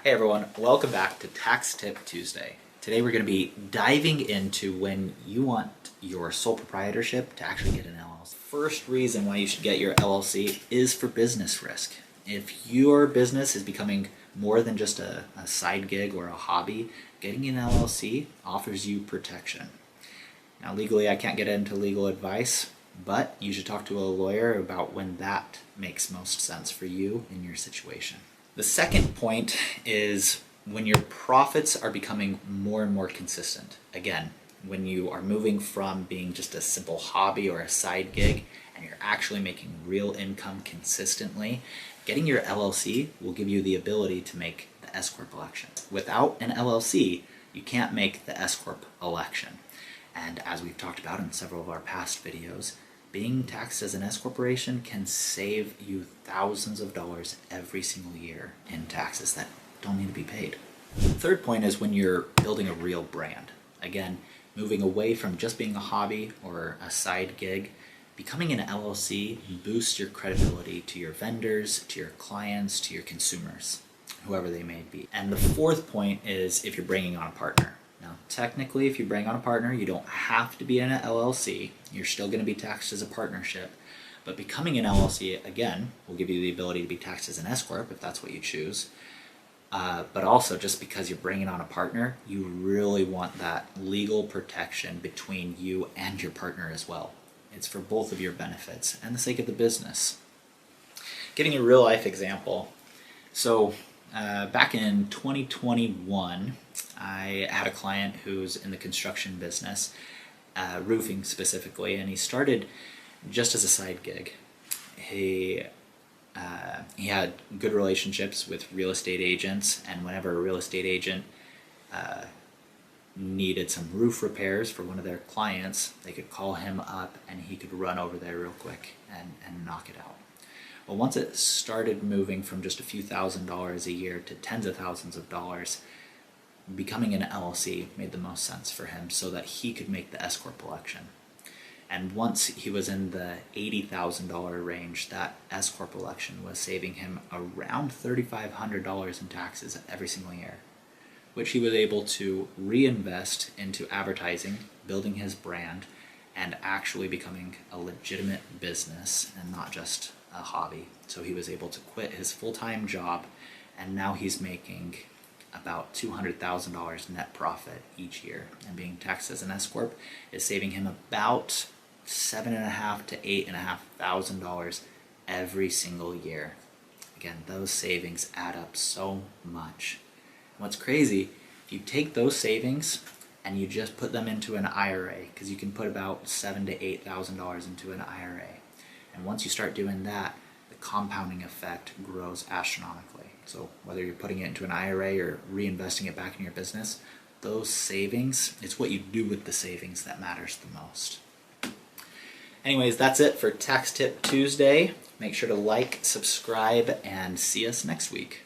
Hey everyone, welcome back to Tax Tip Tuesday. Today we're going to be diving into when you want your sole proprietorship to actually get an LLC. First reason why you should get your LLC is for business risk. If your business is becoming more than just a side gig or a hobby, getting an LLC offers you protection. Now legally I can't get into legal advice, but you should talk to a lawyer about when that makes most sense for you in your situation. The second point is when your profits are becoming more and more consistent. Again, when you are moving from being just a simple hobby or a side gig and you're actually making real income consistently, getting your LLC will give you the ability to make the S Corp election. Without an LLC, you can't make the S Corp election. And as we've talked about in several of our past videos, being taxed as an S corporation can save you thousands of dollars every single year in taxes that don't need to be paid. The third point is when you're building a real brand. Again, moving away from just being a hobby or a side gig, becoming an LLC boosts your credibility to your vendors, to your clients, to your consumers, whoever they may be. And the fourth point is if you're bringing on a partner. Now, technically, if you bring on a partner, you don't have to be in an LLC. You're still going to be taxed as a partnership. But becoming an LLC, again, will give you the ability to be taxed as an S Corp if that's what you choose. But also, just because you're bringing on a partner, you really want that legal protection between you and your partner as well. It's for both of your benefits and the sake of the business. Getting a real life example. So, back in 2021, I had a client who's in the construction business, roofing specifically, and he started just as a side gig. He had good relationships with real estate agents, and whenever a real estate agent needed some roof repairs for one of their clients, they could call him up and he could run over there real quick and knock it out. Well, once it started moving from just a few $1,000s a year to tens of thousands of dollars, becoming an LLC made the most sense for him so that he could make the S Corp election. And once he was in the $80,000 range, that S Corp election was saving him around $3,500 in taxes every single year, which he was able to reinvest into advertising, building his brand, and actually becoming a legitimate business and not just a hobby. So he was able to quit his full-time job, and now he's making about $200,000 net profit each year. And being taxed as an S Corp is saving him about $7,500 to $8,500 every single year. Again, those savings add up so much. And what's crazy, if you take those savings and you just put them into an IRA, because you can put about $7,000 to $8,000 into an IRA. And once you start doing that, the compounding effect grows astronomically. So whether you're putting it into an IRA or reinvesting it back in your business, those savings, it's what you do with the savings that matters the most. Anyways, that's it for Tax Tip Tuesday. Make sure to like, subscribe, and see us next week.